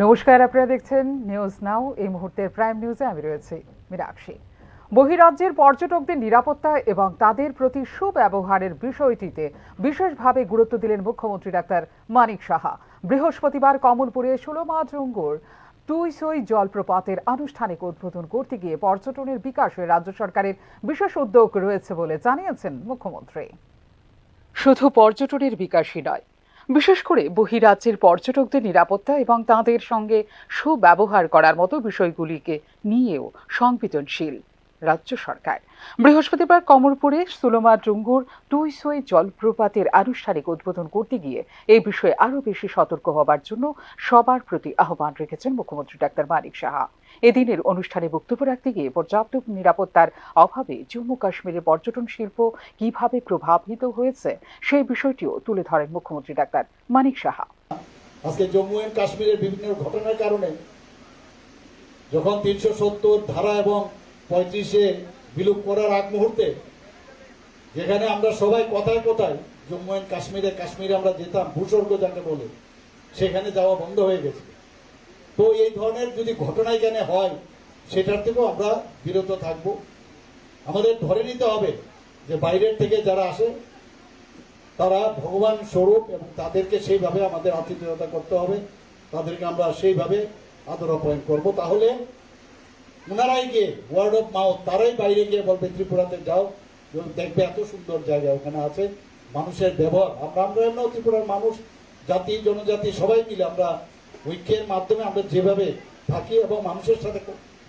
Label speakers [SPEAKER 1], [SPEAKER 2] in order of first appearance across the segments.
[SPEAKER 1] নমস্কার, আপনারা দেখছেন নিউজ নাও। এই মুহূর্তের প্রাইম নিউজে আমি রয়েছি মীনাক্ষী। বহিরাজ্যের পর্যটকদের নিরাপত্তা এবং তাদের প্রতি সুব্যবহারের বিষয়টিতে বিশেষভাবে গুরুত্ব দিলেন মুখ্যমন্ত্রী ডাক্তার মানিক সাহা। বৃহস্পতিবার কমলপুরে ষোলমাজঙ্গুর টুইসই জলপ্রপাতের আনুষ্ঠানিক উদ্বোধন করতে গিয়ে পর্যটনের বিকাশে রাজ্য সরকারের বিশেষ উদ্যোগ রয়েছে বলে জানিয়েছেন মুখ্যমন্ত্রী। শুধু পর্যটনের বিকাশই নয়, বিশেষ করে বহিরাজ্যের পর্যটকদের নিরাপত্তা এবং তাঁদের সঙ্গে সুব্যবহার করার মতো বিষয়গুলিকে নিয়েও সংবেদনশীল রাজ্য সরকার। বৃহস্পতিবার কমলপুরে ষোলমাজঙ্গুর টুইসই জলপ্রপাতের আনুষ্ঠানিক উদ্বোধন করতে গিয়ে এই বিষয়ে আরও বেশি সতর্ক হবার জন্য সবার প্রতি আহ্বান রেখেছেন মুখ্যমন্ত্রী ডাক্তার মানিক সাহা। এদিনের অনুষ্ঠানে বক্তব্য রাখতে গিয়ে পর্যাপ্ত নিরাপত্তার অভাবে জম্মু কাশ্মীরের পর্যটন শিল্প কিভাবে প্রভাবিত হয়েছে সেই বিষয়টিও তুলে ধরেন মুখ্যমন্ত্রী ডাক্তার মানিক সাহা।
[SPEAKER 2] আজকে জম্মু এন্ড কাশ্মীরের বিভিন্ন ঘটনার কারণে যখন ৩৭০ ধারা এবং ৩৫-এ বিলুপ করার আগ মুহূর্তে যেখানে আমরা সবাই কোথায় কোথায় জম্মু এন্ড কাশ্মীরে আমরা যেতাম, ভূস্বর্গ যাকে বলে, সেখানে যাওয়া বন্ধ হয়ে গেছে। তো এই ধরনের যদি ঘটনা এখানে হয়, সেটার থেকেও আমরা বিরত থাকব। আমাদের ধরে নিতে হবে যে বাইরের থেকে যারা আসে তারা ভগবান স্বরূপ এবং তাদেরকে সেইভাবে আমাদের আতিথেয়তা করতে হবে, তাদেরকে আমরা সেইভাবে আদর আপ্যায়ন করবো। তাহলে ওনারাই গিয়ে ওয়ার্ড অফ মাউথ, তারাই বাইরে গিয়ে বলবে ত্রিপুরাতে যাও, দেখবে এত সুন্দর জায়গা ওখানে আছে। মানুষের ব্যবহার, আমরা এমন ত্রিপুরার মানুষ, জাতি জনজাতি সবাই মিলে আমরা ঐক্যের মাধ্যমে আমরা যেভাবে থাকি এবং মানুষের সাথে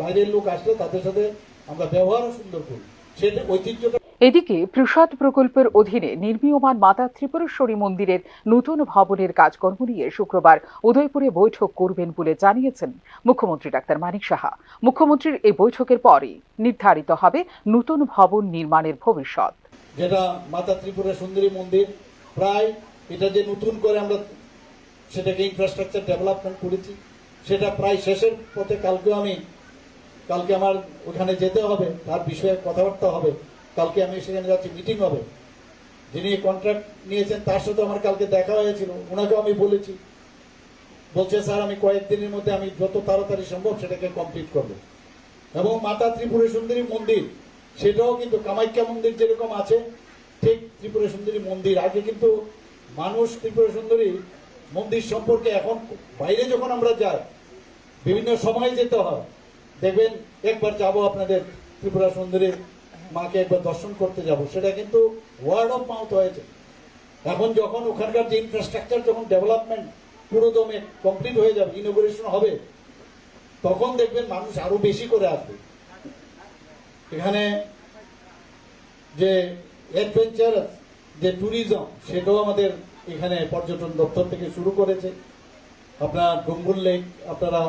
[SPEAKER 2] বাইরের লোক আসলে তাদের সাথে আমরা ব্যবহারও সুন্দর করি, সেটা ঐতিহ্যটা।
[SPEAKER 1] এদিকে প্রসাদ প্রকল্পের অধীনে নির্মীয়মান মাতা ত্রিপুরেশ্বরী মন্দিরের নতুন ভবনের কাজকর্ম নিয়ে শুক্রবার উদয়পুরে বৈঠক করবেন বলে জানিয়েছেন মুখ্যমন্ত্রী ডাক্তার মানিক সাহা। মুখ্যমন্ত্রীর এই বৈঠকের পরই নির্ধারিত হবে নতুন ভবন নির্মাণের ভবিষ্যৎ।
[SPEAKER 2] যেটা মাতা ত্রিপুরা সুন্দরী মন্দির, প্রায় এটা যে নতুন করে আমরা সেটাকে ইনফ্রাস্ট্রাকচার ডেভেলপমেন্ট করেছি, সেটা প্রায় শেষের পথে। কালকে আমার ওখানে যেতে হবে, তার বিষয়ে কথাবার্তা হবে। কালকে আমি সেখানে যাচ্ছি, মিটিং হবে। যিনি কন্ট্রাক্ট নিয়েছেন তার সাথে আমার কালকে দেখা হয়েছিল, ওনাকেও আমি বলেছি। বলছে স্যার আমি কয়েকদিনের মধ্যে আমি যত তাড়াতাড়ি সম্ভব সেটাকে কমপ্লিট করব। এবং মাতা ত্রিপুরা সুন্দরী মন্দির, সেটাও কিন্তু কামাখ্যা মন্দির যেরকম আছে, ঠিক ত্রিপুরা সুন্দরী মন্দির। আগে কিন্তু মানুষ ত্রিপুরা সুন্দরী মন্দির সম্পর্কে, এখন বাইরে যখন আমরা যাই, বিভিন্ন সময় যেতে হয়, দেখবেন একবার যাবো আপনাদের ত্রিপুরা সুন্দরী মাকে একবার দর্শন করতে যাব, সেটা কিন্তু ওয়ার্ড অফ মাউথ হয়েছে। এখন যখন ওখানকার যে ইনফ্রাস্ট্রাকচার যখন ডেভেলপমেন্ট পুরোদমে কমপ্লিট হয়ে যাবে, ইনোগ্রেশন হবে, তখন দেখবেন মানুষ আরো বেশি করে আসবে। এখানে যে অ্যাডভেঞ্চার, যে ট্যুরিজম, সেটাও আমাদের এখানে পর্যটন দপ্তর থেকে শুরু করেছে। আপনার ডুম্বুর লেক আপনারা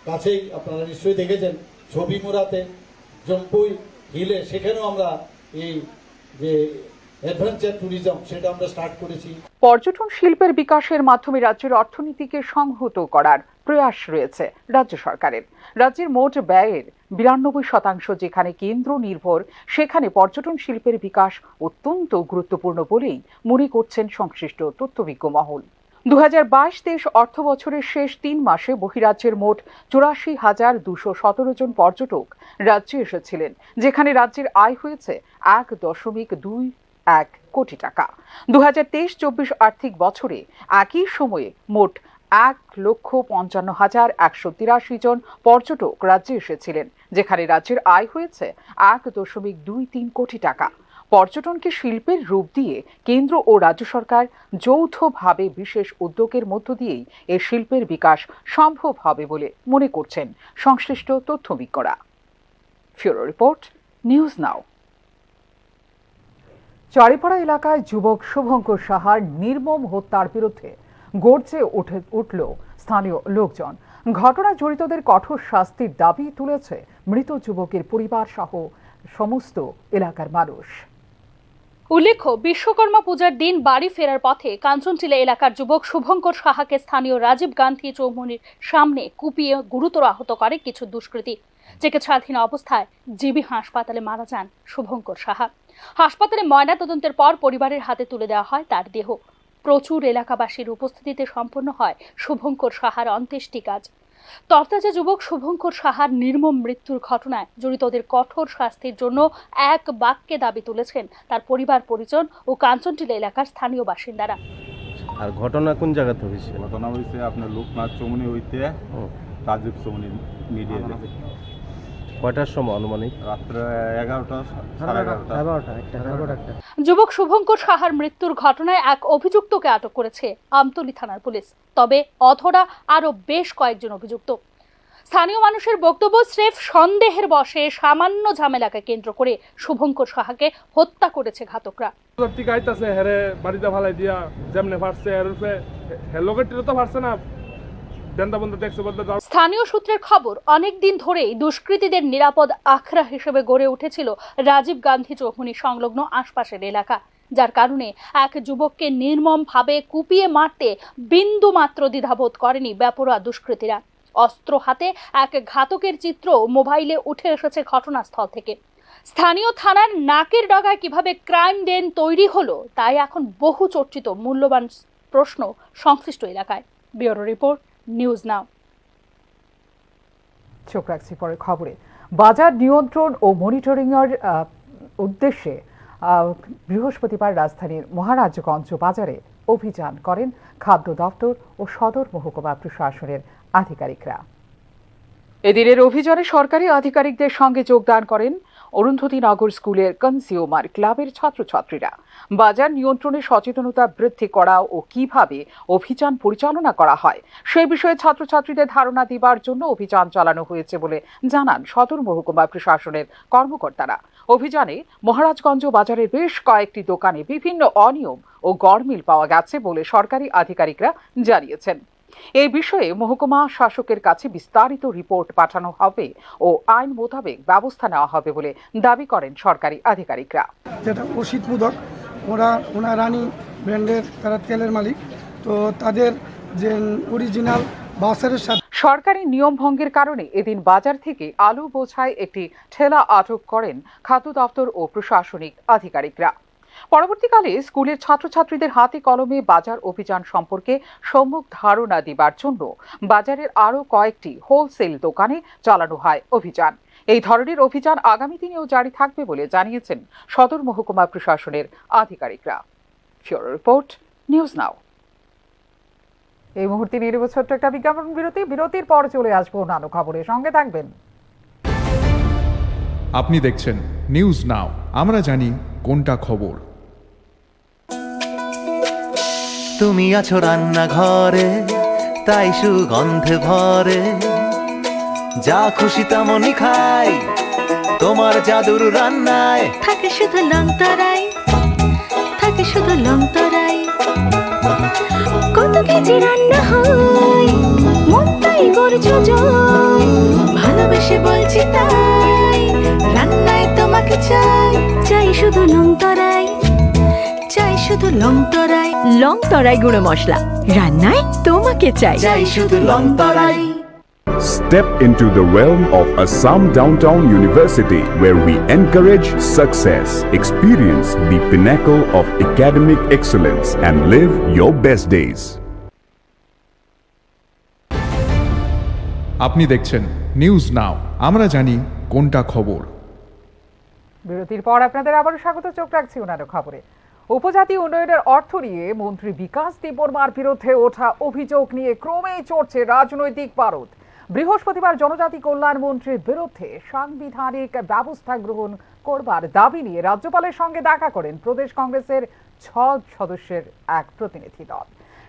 [SPEAKER 2] কাছেই, আপনারা নিশ্চয়ই দেখেছেন ছবি মোড়াতে, জম্পুই হিলে, সেখানেও আমরা এই যে অ্যাডভেঞ্চার ট্যুরিজম সেটা আমরা স্টার্ট করেছি।
[SPEAKER 1] পর্যটন শিল্পের বিকাশের মাধ্যমে রাজ্যের অর্থনীতিকে সংহত করার প্রয়াস রয়েছে রাজ্য সরকারের। রাজ্যের মোট ব্যয়ের 92% যেখানে কেন্দ্র নির্ভর, সেখানে পর্যটন শিল্পের বিকাশ অত্যন্ত গুরুত্বপূর্ণ বলেই মনে করছেন সংশ্লিষ্ট তথ্যবিজ্ঞ মহল। 2022-23 অর্থ বছরের শেষ 3 মাসে বহিরাজ্যের মোট 84,217 জন পর্যটক রাজ্যে এসেছিলেন, যেখানে রাজ্যের আয় হয়েছে 1.21 কোটি টাকা। 2023-24 আর্থিক বছরে একই সময়ে মোট 1,55,183 জন পর্যটক রাজ্যে এসেছিলেন, যেখানে রাজ্যের আয় হয়েছে 1.23 কোটি টাকা। পর্যটনকে শিল্পের রূপ দিয়ে কেন্দ্র ও রাজ্য সরকার যৌথভাবে বিশেষ উদ্যোগের মধ্য দিয়েই এই শিল্পের বিকাশ সম্ভব হবে বলে মনে করছেন সংশ্লিষ্ট তথ্যবিজ্ঞরা। ফিউরো রিপোর্ট, নিউজ নাও। চারিপাড়া এলাকায় যুবক শুভঙ্কর সাহার নির্মম হত্যার বিরুদ্ধে গর্জে উঠল স্থানীয় লোকজন। ঘটনায় জড়িতদের কঠোর শাস্তির দাবি তুলেছে মৃত যুবকের পরিবার সহ সমস্ত এলাকার মানুষ।
[SPEAKER 3] উল্লেখ্য, বিশ্বকর্মা পূজার দিন বাড়ি ফেরার পথে কাঞ্চনটিলা এলাকার যুবক শুভঙ্কর সাহাকে স্থানীয় রাজীব গান্ধী চৌমুহনীর সামনে কুপিয়ে গুরুতর আহত করে কিছু দুষ্কৃতী। চিকিৎসাধীন অবস্থায় জিবি হাসপাতালে মারা যান শুভঙ্কর সাহা। হাসপাতালে ময়নাতদন্তের পর পরিবারের হাতে তুলে দেওয়া হয় তার দেহ। প্রচুর এলাকাবাসীর উপস্থিতিতে সম্পন্ন হয় শুভঙ্কর সাহার অন্ত্যেষ্টি কাজ। তরতাজা যুবক শুভঙ্কর সাহার নির্মম মৃত্যুর ঘটনায় জড়িতদের কঠোর শাস্তির জন্য এক বাক্যে দাবি তুলেছেন তার পরিবার পরিজন ও কাঞ্চনটিলা এলাকার স্থানীয় বাসিন্দারা।
[SPEAKER 4] আর ঘটনা কোন জায়গাতে হয়েছে?
[SPEAKER 5] ঘটনা হয়েছে আপনার লোকনাথ চৌমনি হইতে রাজীব চৌমনি মিডিয়া
[SPEAKER 4] কয়টার সময় আনুমানিক?
[SPEAKER 5] রাত্রে 11টা সাড়ে 11টা।
[SPEAKER 3] যুবক শুভঙ্কর সাহার মৃত্যুর ঘটনায় এক অভিযুক্তকে আটক করেছে আমতলী থানার পুলিশ। তবে অধরা আরো বেশ কয়েকজন অভিযুক্ত। স্থানীয় মানুষের বক্তব্য, স্রেফ সন্দেহের বশে সামান্য ঝামেলাকে কেন্দ্র করে শুভঙ্কর সাহাকে হত্যা করেছে ঘাতকরা।
[SPEAKER 6] আইতাছে হেরে বাড়িতে ফালাই দিয়া যেমনে ফাটছে এর উপরে হেলোকেটিরও তো ফাটছে না।
[SPEAKER 3] স্থানীয় সূত্রের খবর, অনেকদিন ধরেই দুষ্কৃতীদের নিরাপদ আখড়া হিসেবে গড়ে উঠেছিল রাজীব গান্ধী চৌমুহনী সংলগ্ন আশপাশের এলাকা, যার কারণে এক যুবককে নির্মমভাবে কুপিয়ে মারতে বিন্দু মাত্র দ্বিধাবোধ করেনি বেপরোয়া দুষ্কৃতীরা। অস্ত্র হাতে এক ঘাতকের চিত্র মোবাইলে উঠে এসেছে ঘটনাস্থল থেকে। স্থানীয় থানার নাকের ডগায় কিভাবে ক্রাইম ডেন তৈরি হলো তাই এখন বহু চর্চিত মূল্যবান প্রশ্ন সংশ্লিষ্ট এলাকায়। Bureau report, news now.
[SPEAKER 1] চোখ রাখছি পরের খবরে। বাজার নিয়ন্ত্রণ ও মনিটরিং এর উদ্দেশ্যে বৃহস্পতিবার রাজধানীর মহারাজগঞ্জ বাজারে অভিযান করেন খাদ্য দপ্তর ও সদর মহকুমা প্রশাসনের আধিকারিকরা। এদিনের অভিযানে সরকারি আধিকারিকদের সঙ্গে যোগদান করেন অরুন্ধতী নগর স্কুলের কনজিউমার ক্লাবের ছাত্রছাত্রীরা। বাজার নিয়ন্ত্রণে সচেতনতা বৃদ্ধি করা ও কিভাবে অভিযান পরিচালনা করা হয় সে বিষয়ে ছাত্রছাত্রীদের ধারণা দেবার জন্য অভিযান চালানো হয়েছে বলে জানান সদর মহকুমা প্রশাসনের কর্মকর্তারা। অভিযানে মহারাজগঞ্জ বাজারের বেশ কয়েকটি দোকানে বিভিন্ন অনিয়ম ও গড়মিল পাওয়া গেছে বলে সরকারি আধিকারিকরা জানিয়েছেন। এই বিষয়ে মহকুমা শাসকের কাছে বিস্তারিত রিপোর্ট পাঠানো হবে ও আইন মোতাবেক ব্যবস্থা নেওয়া হবে বলে দাবি করেন সরকারি আধিকারিকরা।
[SPEAKER 7] যেটা ওষুধ মুদক, ওরা রানী ব্র্যান্ডের, তারা তেলের মালিক, তো তাদের যে অরিজিনাল বাসারের সাথে
[SPEAKER 1] সরকারি নিয়ম ভঙ্গের কারণে এদিন বাজার থেকে আলু বোঝাই একটি ঠেলা আটক করেন খাদ্য দপ্তর ও প্রশাসনিক আধিকারিকরা। পরবর্তীকালে স্কুলের ছাত্রছাত্রীদের হাতে কলমে বাজার অভিযান সম্পর্কে সম্যক ধারণা দেবার জন্য বাজারের আরও কয়েকটি হোলসেল দোকানে চালানো হয় অভিযান। এই ধরনের অভিযান আগামী দিনেও জারি থাকবে বলে জানিয়েছেন সদর মহকুমা প্রশাসনের আধিকারিকরা। Bureau report, news now. এই মুহূর্তে নিয়ে নেব ছোট্ট একটা বিজ্ঞাপন বিরতি। বিরতির পর চলে আসবো অন্যান্য খবরের সঙ্গে থাকবেন।
[SPEAKER 8] আপনি দেখছেন নিউজ নাও, আমরা জানি কোনটা খবর।
[SPEAKER 9] তুমি আছো রান্নাঘরে, তাই সুগন্ধে ভরে, যা খুশি তেমনই খাই, তোমার জাদুর রান্নায়
[SPEAKER 10] থাকে শুধু লংতরাই, থাকে শুধু লংতরাই। কত কেজি রান্না হয়, মন তাই করছো জয়, ভালোবেসে বলছি তাই, রান্নায় তোমাকে চাই, চাই শুধু লংতরাই, চাই শুধু লংতরাই। লংতরাই গুঁড়ো মশলা, রান্নায় তোমাকে চাই, চাই শুধু লংতরাই।
[SPEAKER 11] Step into the realm of Assam Downtown University, where we encourage success, experience the pinnacle of academic excellence, and live your best days.
[SPEAKER 8] আপনি দেখছেন নিউজ নাও, আমরা জানি কোনটা খবর।
[SPEAKER 1] বিরতির পর আপনাদের আবারও স্বাগত। চোখ রাখছি অন্যান্য খবরে। উপজাতি উন্নয়নের অর্থ নিয়ে মন্ত্রী বিকাশ দেববর্মার বিরুদ্ধে ওঠা অভিযোগ নিয়ে ক্রমেই চড়ছে রাজনৈতিক পারদ। বৃহস্পতিবার জনজাতি কল্যাণ মন্ত্রীর বিরুদ্ধে সাংবিধানিক ব্যবস্থা গ্রহণ করবার দাবি নিয়ে রাজ্যপালের সঙ্গে দেখা করেন প্রদেশ কংগ্রেসের 6 সদস্যের এক প্রতিনিধি দল।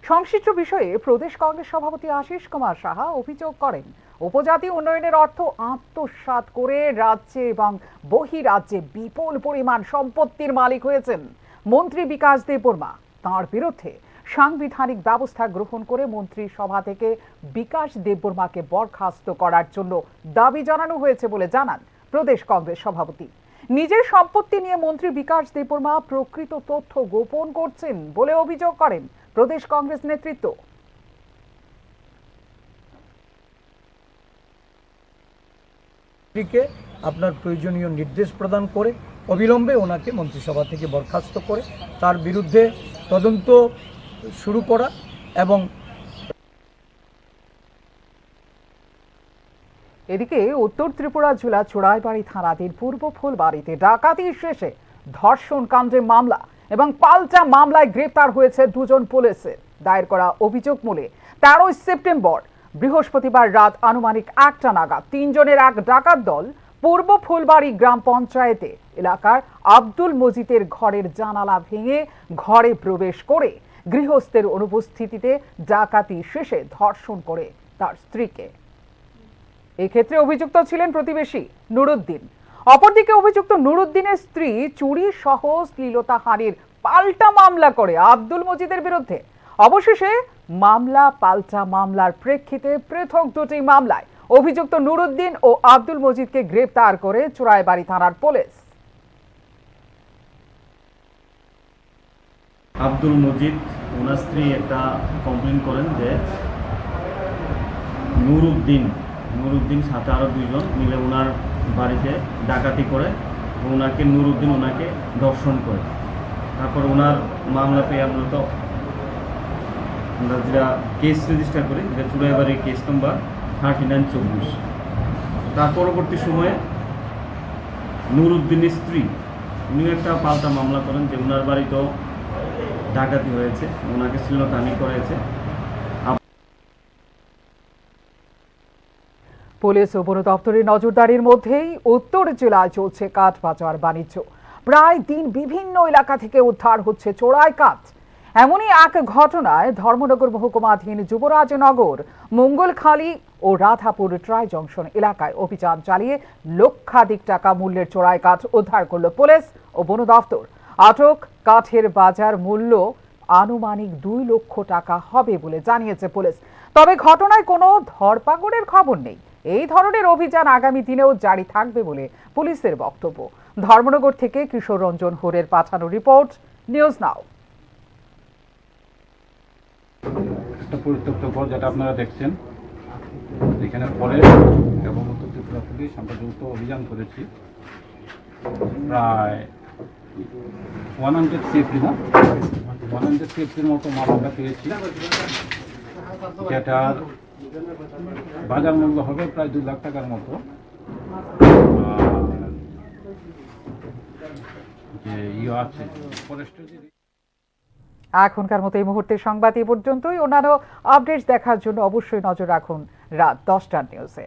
[SPEAKER 1] সংশ্লিষ্ট বিষয়ে প্রদেশ কংগ্রেস সভাপতি আশিস কুমার সাহা অভিযোগ করেন, উপজাতি উন্নয়নের অর্থ আত্মসাৎ করে রাজ্যে এবং বহিরাজ্যে বিপুল পরিমাণ সম্পত্তির মালিক হয়েছেন মন্ত্রী বিকাশ দেববর্মা। তাঁর বিরুদ্ধে সাংবিধানিক ব্যবস্থা গ্রহণ করে মন্ত্রী সভা থেকে বিকাশ দেববর্মাকে বরখাস্ত করার জন্য দাবি জানানো হয়েছে বলে জানান প্রদেশ কংগ্রেস সভাপতি। নিজের সম্পত্তি নিয়ে মন্ত্রী বিকাশ দেববর্মা প্রকৃত তথ্য গোপন করছেন বলে অভিযোগ করেন প্রদেশ কংগ্রেস নেতৃত্ব।
[SPEAKER 12] আপনার প্রয়োজনীয় নির্দেশ প্রদান করে অবিলম্বে ওনাকে মন্ত্রিসভা থেকে বরখাস্ত করে তার বিরুদ্ধে তদন্ত শুরু করা এবং
[SPEAKER 1] এদিকে উত্তর ত্রিপুরা জেলা চোরাইবাড়ি থানাধীন পূর্ব ফুলবাড়িতে ডাকাতি শেষে ধর্ষণ কাণ্ডে মামলা এবং পাল্টা মামলায় গ্রেপ্তার হয়েছে দুজন পুলিশের। দায়ের করা অভিযোগ মূলে 13 সেপ্টেম্বর বৃহস্পতিবার রাত আনুমানিক 1টা নাগাদ 3 জনের এক ডাকাত দল পূর্ব ফুলবাড়ি গ্রাম পঞ্চায়েতে এলাকার আব্দুল মজিদের ঘরের জানালা ভেঙে ঘরে প্রবেশ করে গৃহস্থের অনুপস্থিতিতে ডাকাতি শেষে ধর্ষণ করে তার স্ত্রীকে। এক্ষেত্রে অভিযুক্ত ছিলেন প্রতিবেশী নুরুদ্দিন। অপরদিকে অভিযুক্ত নুরুদ্দিনের স্ত্রী চুরি সহ শ্লীলতাহানির পাল্টা মামলা করে আব্দুল মজিদের বিরুদ্ধে। অবশেষে মামলা পাল্টা মামলার প্রেক্ষিতে পৃথক দুটি মামলায় অভিযুক্ত নুরুদ্দিন ও আব্দুল মজিদকে গ্রেপ্তার করে চোরাইবাড়ি থানার পুলিশ।
[SPEAKER 13] আব্দুল মজিদ ওনার স্ত্রী একটা কমপ্লেন করেন যে নুরুদ্দিন সাথে আরও 2 জন মিলে ওনার বাড়িতে ডাকাতি করে নুরুদ্দিন ওনাকে ধর্ষণ করে। তারপর ওনার মামলা পেয়ে আমরা যেটা কেস রেজিস্টার করি, যেটা চুরাইবাড়ির কেস নম্বর 3924। তার পরবর্তী সময়ে নুরুদ্দিনের স্ত্রী উনিও একটা পাল্টা মামলা করেন যে ওনার বাড়িতেও ডাকাতি হয়েছে, ওনাকে শ্লীলতাহানি করেছে।
[SPEAKER 1] পুলিশ ও বন দপ্তরের নজরদারির মধ্যেই উত্তর জেলায় চলছে কাঠ পাচার বাণিজ্য। প্রায় দিন বিভিন্ন এলাকা থেকে উদ্ধার হচ্ছে চোরাই কাঠ। এমনই এক ঘটনায় ধর্মনগর মহকুমাধীন যুবরাজনগর, মঙ্গলখালী ও রাধাপুর ট্রাই জংশন এলাকায় অভিযান চালিয়ে লক্ষাধিক টাকা মূল্যের চোরাই কাঠ উদ্ধার করল পুলিশ ও বন দপ্তর। আটক কাঠের বাজার মূল্য আনুমানিক 2 লক্ষ টাকা হবে বলে জানিয়েছে পুলিশ। তবে ঘটনায় কোনো ধরপাকড়ের খবর নেই। এই ধরনের অভিযান আগামী দিনেও জারি থাকবে বলে পুলিশের বক্তব্য। ধর্মনগর থেকে কিশোর রঞ্জন হোরের পাঠানো রিপোর্ট, নিউজ নাও।
[SPEAKER 5] একটা পরিত্যক্ত ঘর যেটা আপনারা দেখছেন, এখানে পরে এবং উত্তর ত্রিপুরা পুলিশ আমরা যৌথ অভিযান করেছি। প্রায় 100 CFD মতো মাল আমরা পেয়েছি, যেটার বাজার মূল্য হবে প্রায় 2 লাখ টাকার মতো। যে আছে
[SPEAKER 1] এখনকার মতো এই মুহূর্তের সংবাদ এই পর্যন্তই। অন্যান্য আপডেটস দেখার জন্য অবশ্যই নজর রাখুন রাত 10টার নিউজে।